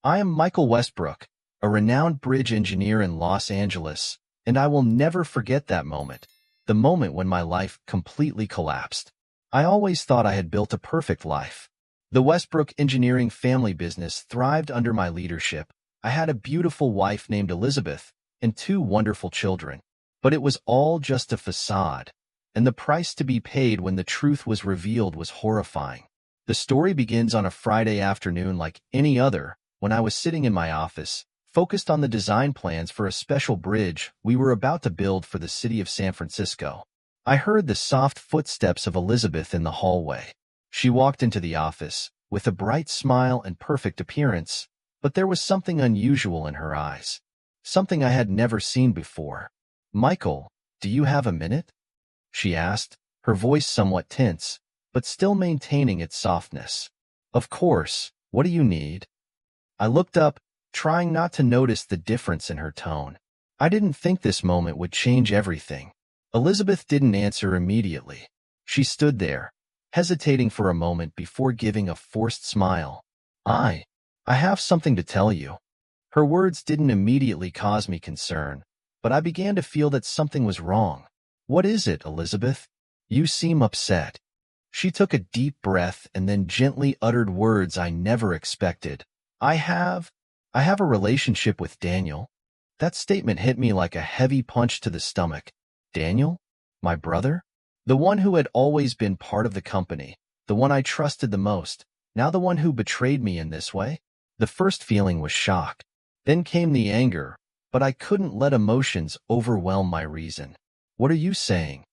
I am Michael Westbrook, a renowned bridge engineer in Los Angeles, and I will never forget that moment, the moment when my life completely collapsed. I always thought I had built a perfect life. The Westbrook engineering family business thrived under my leadership. I had a beautiful wife named Elizabeth and two wonderful children. But it was all just a facade, and the price to be paid when the truth was revealed was horrifying. The story begins on a Friday afternoon like any other, when I was sitting in my office, focused on the design plans for a special bridge we were about to build for the city of San Francisco. I heard the soft footsteps of Elizabeth in the hallway. She walked into the office, with a bright smile and perfect appearance, but there was something unusual in her eyes. Something I had never seen before. "Michael, do you have a minute?" she asked, her voice somewhat tense, but still maintaining its softness. "Of course, what do you need?" I looked up, trying not to notice the difference in her tone. I didn't think this moment would change everything. Elizabeth didn't answer immediately. She stood there, hesitating for a moment before giving a forced smile. I have something to tell you." Her words didn't immediately cause me concern, but I began to feel that something was wrong. "What is it, Elizabeth? You seem upset." She took a deep breath and then gently uttered words I never expected. I have a relationship with Daniel." That statement hit me like a heavy punch to the stomach. Daniel? My brother? The one who had always been part of the company, the one I trusted the most, now the one who betrayed me in this way? The first feeling was shock. Then came the anger, but I couldn't let emotions overwhelm my reason. "What are you saying?"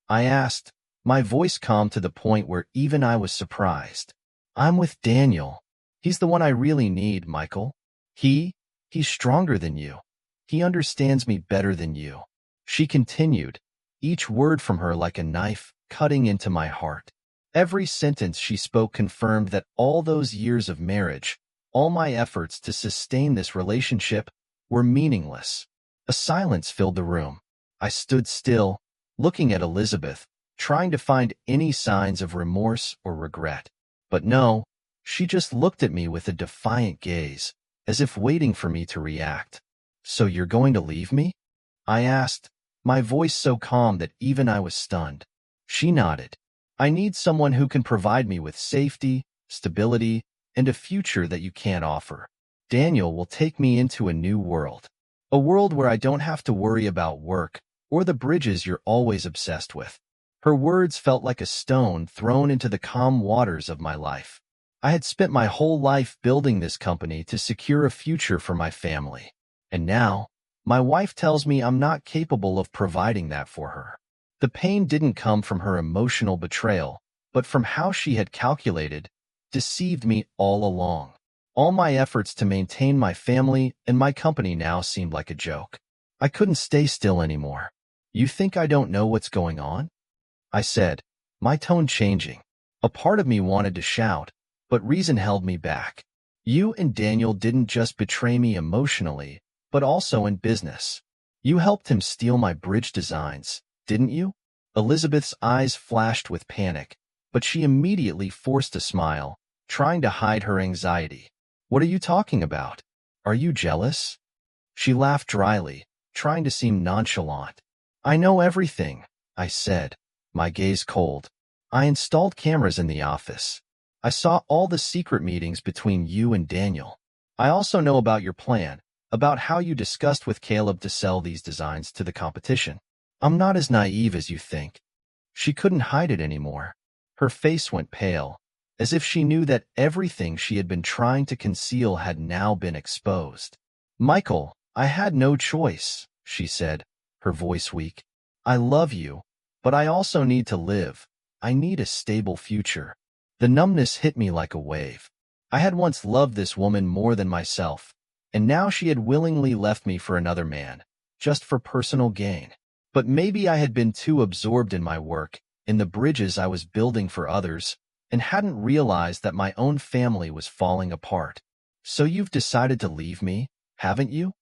I asked, my voice calm to the point where even I was surprised. "I'm with Daniel. He's the one I really need, Michael. He's stronger than you. He understands me better than you." She continued, each word from her like a knife cutting into my heart. Every sentence she spoke confirmed that all those years of marriage, all my efforts to sustain this relationship, were meaningless. A silence filled the room. I stood still, looking at Elizabeth, trying to find any signs of remorse or regret. But no, she just looked at me with a defiant gaze, as if waiting for me to react. "So you're going to leave me?" I asked, my voice so calm that even I was stunned. She nodded. "I need someone who can provide me with safety, stability, and a future that you can't offer. Daniel will take me into a new world. A world where I don't have to worry about work or the bridges you're always obsessed with." Her words felt like a stone thrown into the calm waters of my life. I had spent my whole life building this company to secure a future for my family. And now, my wife tells me I'm not capable of providing that for her. The pain didn't come from her emotional betrayal, but from how she had deceived me all along. All my efforts to maintain my family and my company now seemed like a joke. I couldn't stay still anymore. "You think I don't know what's going on?" I said, my tone changing. A part of me wanted to shout, but reason held me back. "You and Daniel didn't just betray me emotionally, but also in business. You helped him steal my bridge designs, didn't you?" Elizabeth's eyes flashed with panic, but she immediately forced a smile, trying to hide her anxiety. "What are you talking about? Are you jealous?" She laughed dryly, trying to seem nonchalant. "I know everything," I said, my gaze cold. "I installed cameras in the office. I saw all the secret meetings between you and Daniel. I also know about your plan, about how you discussed with Caleb to sell these designs to the competition. I'm not as naive as you think." She couldn't hide it anymore. Her face went pale, as if she knew that everything she had been trying to conceal had now been exposed. "Michael, I had no choice," she said, her voice weak. "I love you, but I also need to live. I need a stable future." The numbness hit me like a wave. I had once loved this woman more than myself, and now she had willingly left me for another man, just for personal gain. But maybe I had been too absorbed in my work, in the bridges I was building for others, and hadn't realized that my own family was falling apart. "So you've decided to leave me, haven't you?"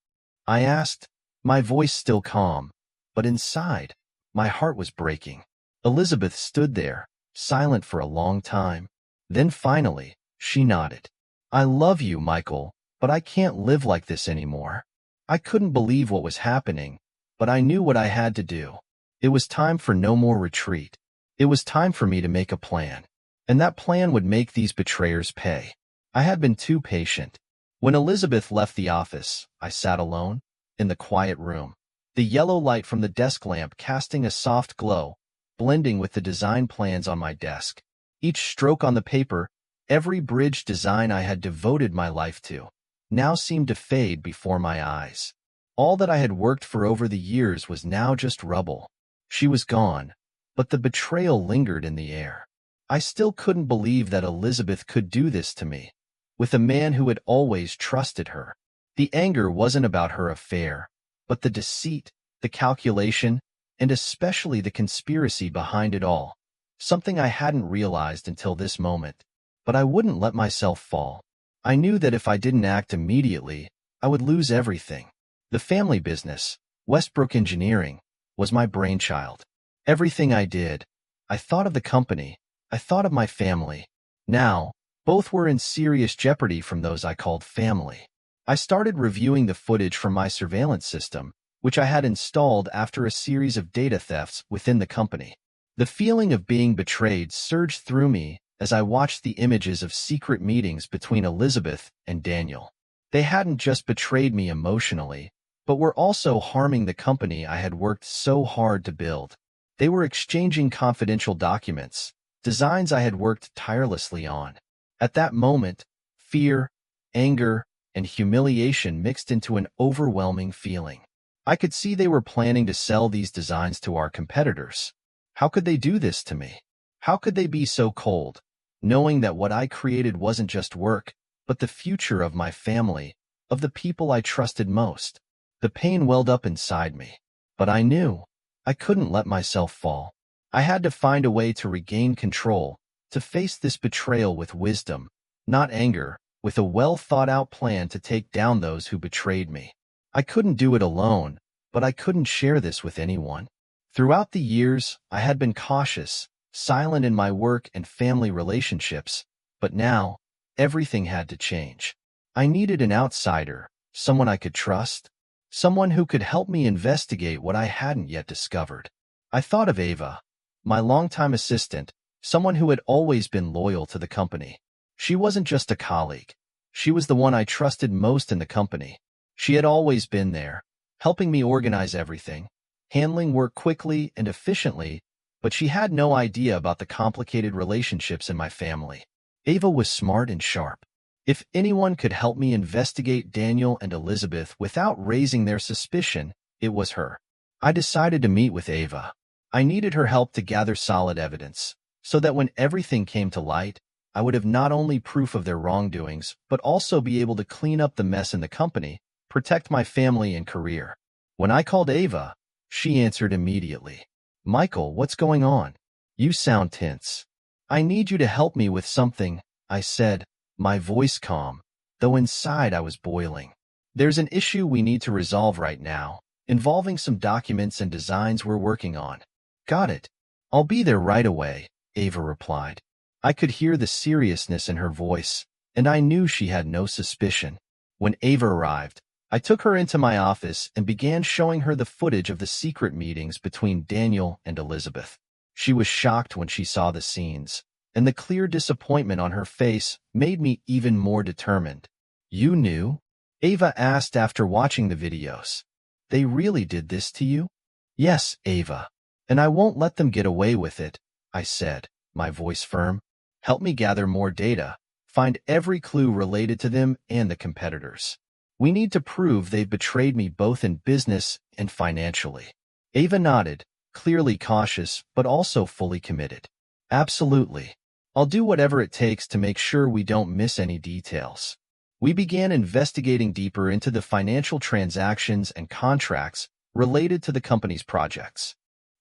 I asked, my voice still calm, but inside, my heart was breaking. Elizabeth stood there, silent for a long time. Then finally, she nodded. "I love you, Michael, but I can't live like this anymore. I couldn't believe what was happening, but I knew what I had to do. It was time for no more retreat. It was time for me to make a plan. And that plan would make these betrayers pay. I had been too patient. When Elizabeth left the office, I sat alone, in the quiet room. The yellow light from the desk lamp casting a soft glow, blending with the design plans on my desk. Each stroke on the paper, every bridge design I had devoted my life to, now seemed to fade before my eyes. All that I had worked for over the years was now just rubble. She was gone, but the betrayal lingered in the air. I still couldn't believe that Elizabeth could do this to me, with a man who had always trusted her. The anger wasn't about her affair, but the deceit, the calculation, and especially the conspiracy behind it all. Something I hadn't realized until this moment. But I wouldn't let myself fall. I knew that if I didn't act immediately, I would lose everything. The family business, Westbrook Engineering, was my brainchild. Everything I did, I thought of the company, I thought of my family. Now, both were in serious jeopardy from those I called family. I started reviewing the footage from my surveillance system, which I had installed after a series of data thefts within the company. The feeling of being betrayed surged through me as I watched the images of secret meetings between Elizabeth and Daniel. They hadn't just betrayed me emotionally, but were also harming the company I had worked so hard to build. They were exchanging confidential documents, designs I had worked tirelessly on. At that moment, fear, anger, and humiliation mixed into an overwhelming feeling. I could see they were planning to sell these designs to our competitors. How could they do this to me? How could they be so cold, knowing that what I created wasn't just work, but the future of my family, of the people I trusted most? The pain welled up inside me, but I knew I couldn't let myself fall. I had to find a way to regain control, to face this betrayal with wisdom, not anger, with a well-thought-out plan to take down those who betrayed me. I couldn't do it alone, but I couldn't share this with anyone. Throughout the years, I had been cautious, silent in my work and family relationships, but now, everything had to change. I needed an outsider, someone I could trust, someone who could help me investigate what I hadn't yet discovered. I thought of Ava, my longtime assistant, someone who had always been loyal to the company. She wasn't just a colleague. She was the one I trusted most in the company. She had always been there, helping me organize everything, handling work quickly and efficiently, but she had no idea about the complicated relationships in my family. Ava was smart and sharp. If anyone could help me investigate Daniel and Elizabeth without raising their suspicion, it was her. I decided to meet with Ava. I needed her help to gather solid evidence, so that when everything came to light, I would have not only proof of their wrongdoings, but also be able to clean up the mess in the company, protect my family and career. When I called Ava, she answered immediately. "Michael, what's going on? You sound tense." "I need you to help me with something," I said, my voice calm, though inside I was boiling. "There's an issue we need to resolve right now, involving some documents and designs we're working on." "Got it. I'll be there right away," Ava replied. I could hear the seriousness in her voice, and I knew she had no suspicion. When Ava arrived, I took her into my office and began showing her the footage of the secret meetings between Daniel and Elizabeth. She was shocked when she saw the scenes, and the clear disappointment on her face made me even more determined. "You knew?" Ava asked after watching the videos. "They really did this to you?" "Yes, Ava. And I won't let them get away with it," I said, my voice firm. "Help me gather more data, find every clue related to them and the competitors. We need to prove they've betrayed me both in business and financially." Ava nodded, clearly cautious, but also fully committed. "Absolutely. I'll do whatever it takes to make sure we don't miss any details." We began investigating deeper into the financial transactions and contracts related to the company's projects.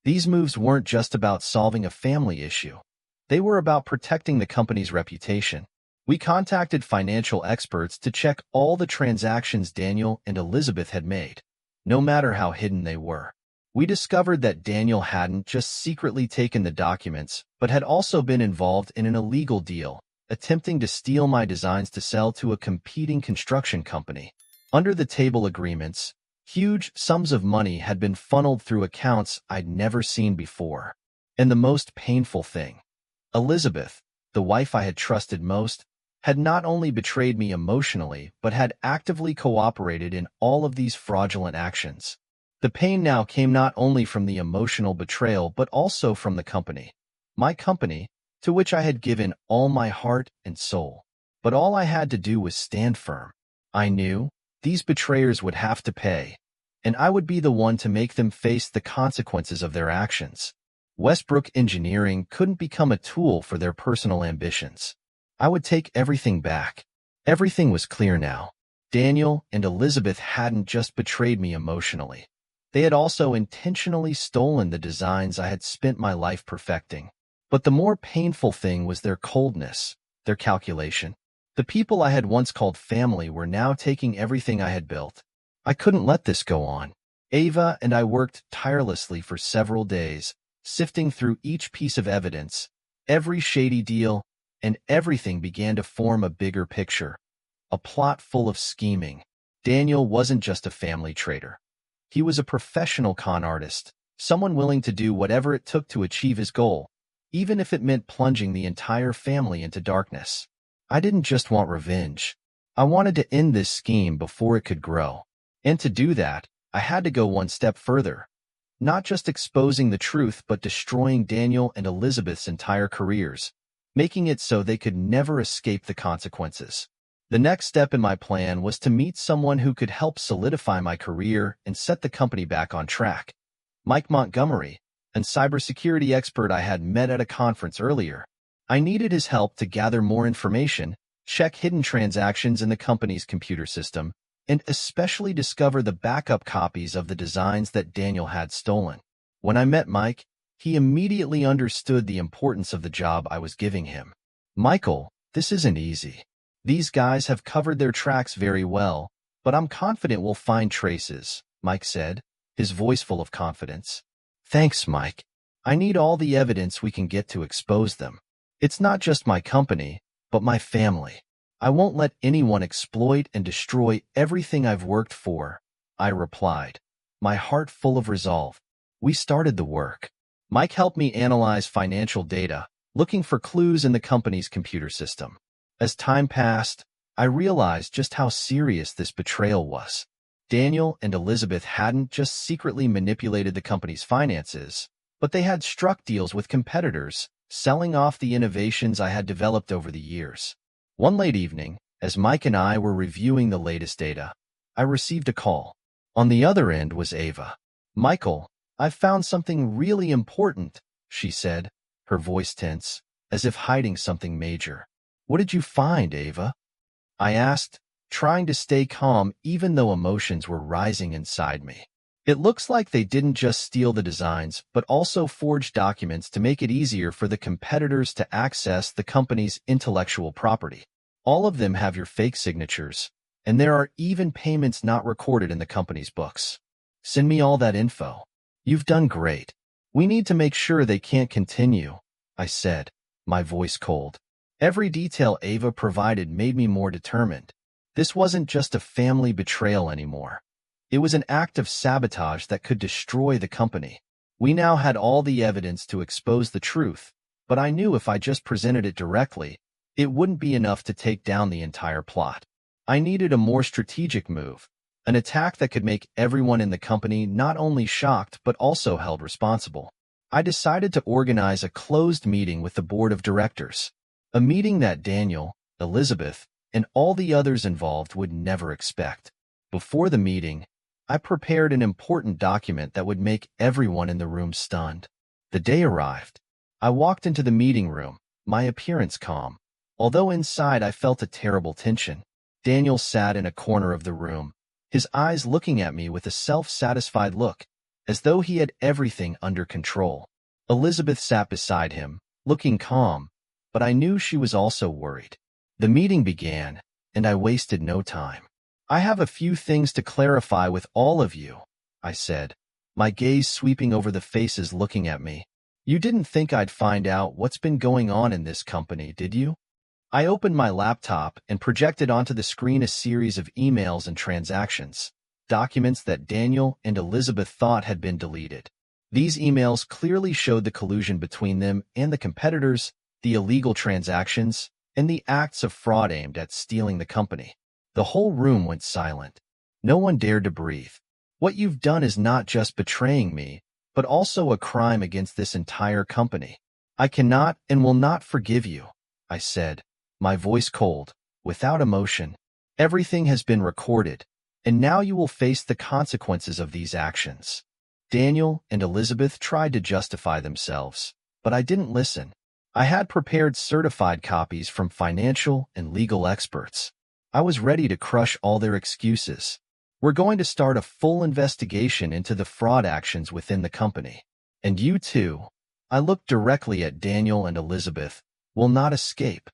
These moves weren't just about solving a family issue. They were about protecting the company's reputation. We contacted financial experts to check all the transactions Daniel and Elizabeth had made, no matter how hidden they were. We discovered that Daniel hadn't just secretly taken the documents, but had also been involved in an illegal deal, attempting to steal my designs to sell to a competing construction company. Under the table agreements, huge sums of money had been funneled through accounts I'd never seen before. And the most painful thing, Elizabeth, the wife I had trusted most, had not only betrayed me emotionally, but had actively cooperated in all of these fraudulent actions. The pain now came not only from the emotional betrayal, but also from the company. My company, to which I had given all my heart and soul. But all I had to do was stand firm. I knew these betrayers would have to pay, and I would be the one to make them face the consequences of their actions. Westbrook Engineering couldn't become a tool for their personal ambitions. I would take everything back. Everything was clear now. Daniel and Elizabeth hadn't just betrayed me emotionally. They had also intentionally stolen the designs I had spent my life perfecting. But the more painful thing was their coldness, their calculation. The people I had once called family were now taking everything I had built. I couldn't let this go on. Ava and I worked tirelessly for several days, sifting through each piece of evidence, every shady deal, and everything began to form a bigger picture, a plot full of scheming. Daniel wasn't just a family traitor. He was a professional con artist, someone willing to do whatever it took to achieve his goal, even if it meant plunging the entire family into darkness. I didn't just want revenge. I wanted to end this scheme before it could grow. And to do that, I had to go one step further. Not just exposing the truth, but destroying Daniel and Elizabeth's entire careers, making it so they could never escape the consequences. The next step in my plan was to meet someone who could help solidify my career and set the company back on track. Mike Montgomery, a cybersecurity expert I had met at a conference earlier. I needed his help to gather more information, check hidden transactions in the company's computer system, and especially discover the backup copies of the designs that Daniel had stolen. When I met Mike, he immediately understood the importance of the job I was giving him. Michael, this isn't easy. These guys have covered their tracks very well, but I'm confident we'll find traces, Mike said, his voice full of confidence. Thanks, Mike. I need all the evidence we can get to expose them. It's not just my company, but my family. I won't let anyone exploit and destroy everything I've worked for, I replied, my heart full of resolve. We started the work. Mike helped me analyze financial data, looking for clues in the company's computer system. As time passed, I realized just how serious this betrayal was. Daniel and Elizabeth hadn't just secretly manipulated the company's finances, but they had struck deals with competitors, selling off the innovations I had developed over the years. One late evening, as Mike and I were reviewing the latest data, I received a call. On the other end was Ava. Michael, I've found something really important, she said, her voice tense, as if hiding something major. What did you find, Ava? I asked, trying to stay calm even though emotions were rising inside me. It looks like they didn't just steal the designs, but also forged documents to make it easier for the competitors to access the company's intellectual property. All of them have your fake signatures, and there are even payments not recorded in the company's books. Send me all that info. You've done great. We need to make sure they can't continue, I said, my voice cold. Every detail Ava provided made me more determined. This wasn't just a family betrayal anymore. It was an act of sabotage that could destroy the company. We now had all the evidence to expose the truth, but I knew if I just presented it directly, it wouldn't be enough to take down the entire plot. I needed a more strategic move, an attack that could make everyone in the company not only shocked but also held responsible. I decided to organize a closed meeting with the board of directors. A meeting that Daniel, Elizabeth, and all the others involved would never expect. Before the meeting, I prepared an important document that would make everyone in the room stunned. The day arrived. I walked into the meeting room, my appearance calm, although inside I felt a terrible tension. Daniel sat in a corner of the room, his eyes looking at me with a self-satisfied look, as though he had everything under control. Elizabeth sat beside him, looking calm, but I knew she was also worried. The meeting began, and I wasted no time. I have a few things to clarify with all of you, I said, my gaze sweeping over the faces looking at me. You didn't think I'd find out what's been going on in this company, did you? I opened my laptop and projected onto the screen a series of emails and transactions, documents that Daniel and Elizabeth thought had been deleted. These emails clearly showed the collusion between them and the competitors, the illegal transactions, and the acts of fraud aimed at stealing the company. The whole room went silent. No one dared to breathe. What you've done is not just betraying me, but also a crime against this entire company. I cannot and will not forgive you, I said, my voice cold, without emotion. Everything has been recorded, and now you will face the consequences of these actions. Daniel and Elizabeth tried to justify themselves, but I didn't listen. I had prepared certified copies from financial and legal experts. I was ready to crush all their excuses. We're going to start a full investigation into the fraud actions within the company. And you too, I looked directly at Daniel and Elizabeth, will not escape.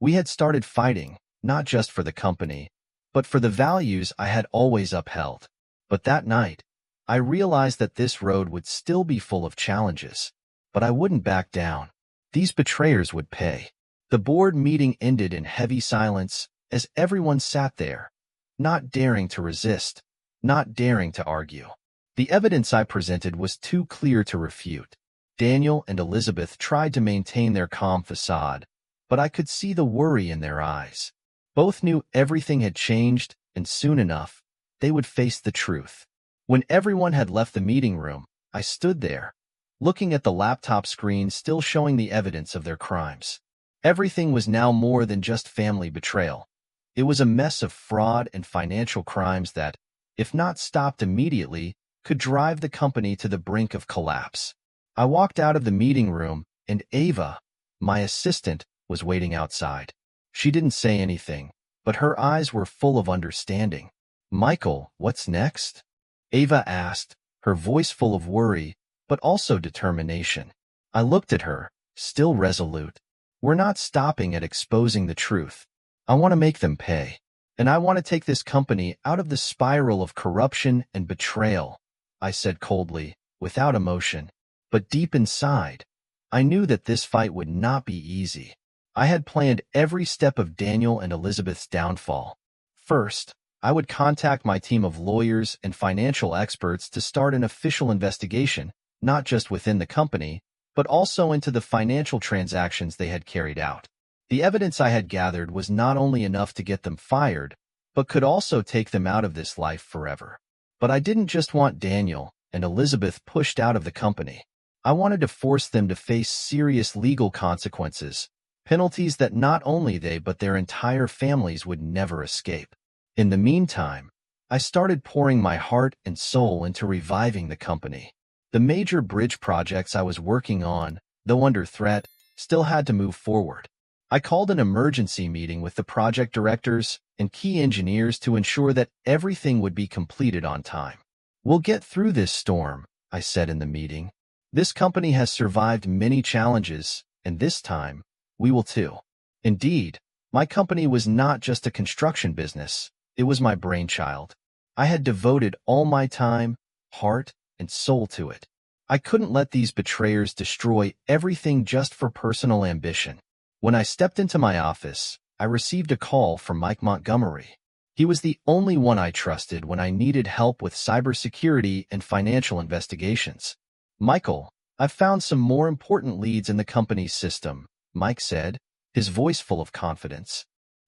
We had started fighting, not just for the company, but for the values I had always upheld. But that night, I realized that this road would still be full of challenges. But I wouldn't back down. These betrayers would pay. The board meeting ended in heavy silence as everyone sat there, not daring to resist, not daring to argue. The evidence I presented was too clear to refute. Daniel and Elizabeth tried to maintain their calm facade, but I could see the worry in their eyes. Both knew everything had changed, and soon enough, they would face the truth. When everyone had left the meeting room, I stood there, looking at the laptop screen still showing the evidence of their crimes. Everything was now more than just family betrayal. It was a mess of fraud and financial crimes that, if not stopped immediately, could drive the company to the brink of collapse. I walked out of the meeting room, and Ava, my assistant, was waiting outside. She didn't say anything, but her eyes were full of understanding. "Michael, what's next?" Ava asked, her voice full of worry, but also determination. I looked at her, still resolute. "We're not stopping at exposing the truth. I want to make them pay. And I want to take this company out of the spiral of corruption and betrayal," I said coldly, without emotion. But deep inside, I knew that this fight would not be easy. I had planned every step of Daniel and Elizabeth's downfall. First, I would contact my team of lawyers and financial experts to start an official investigation, not just within the company, but also into the financial transactions they had carried out. The evidence I had gathered was not only enough to get them fired, but could also take them out of this life forever. But I didn't just want Daniel and Elizabeth pushed out of the company. I wanted to force them to face serious legal consequences, penalties that not only they but their entire families would never escape. In the meantime, I started pouring my heart and soul into reviving the company. The major bridge projects I was working on, though under threat, still had to move forward. I called an emergency meeting with the project directors and key engineers to ensure that everything would be completed on time. "We'll get through this storm," I said in the meeting. "This company has survived many challenges, and this time, we will too." Indeed, my company was not just a construction business, it was my brainchild. I had devoted all my time, heart, and soul to it. I couldn't let these betrayers destroy everything just for personal ambition. When I stepped into my office, I received a call from Mike Montgomery. He was the only one I trusted when I needed help with cybersecurity and financial investigations. "Michael, I've found some more important leads in the company's system," Mike said, his voice full of confidence.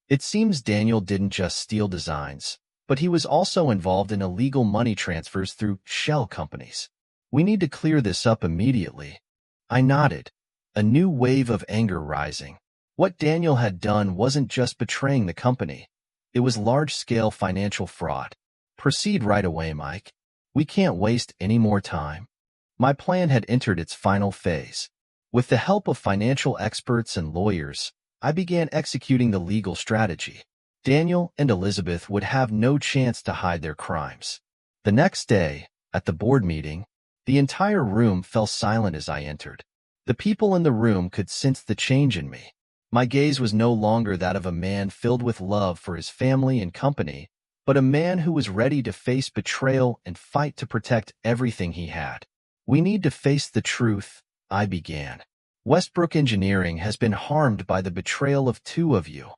"It seems Daniel didn't just steal designs, but he was also involved in illegal money transfers through shell companies. We need to clear this up immediately." I nodded, a new wave of anger rising. What Daniel had done wasn't just betraying the company. It was large-scale financial fraud. "Proceed right away, Mike. We can't waste any more time." My plan had entered its final phase. With the help of financial experts and lawyers, I began executing the legal strategy. Daniel and Elizabeth would have no chance to hide their crimes. The next day, at the board meeting, the entire room fell silent as I entered. The people in the room could sense the change in me. My gaze was no longer that of a man filled with love for his family and company, but a man who was ready to face betrayal and fight to protect everything he had. "We need to face the truth," I began. Westbrook Engineering has been harmed by the betrayal of two of you.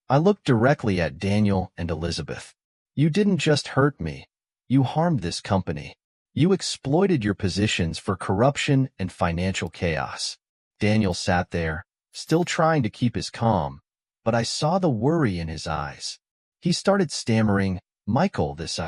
I looked directly at Daniel and Elizabeth. You didn't just hurt me. You harmed this company. You exploited your positions for corruption and financial chaos. Daniel sat there, still trying to keep his calm, but I saw the worry in his eyes. He started stammering, Michael, this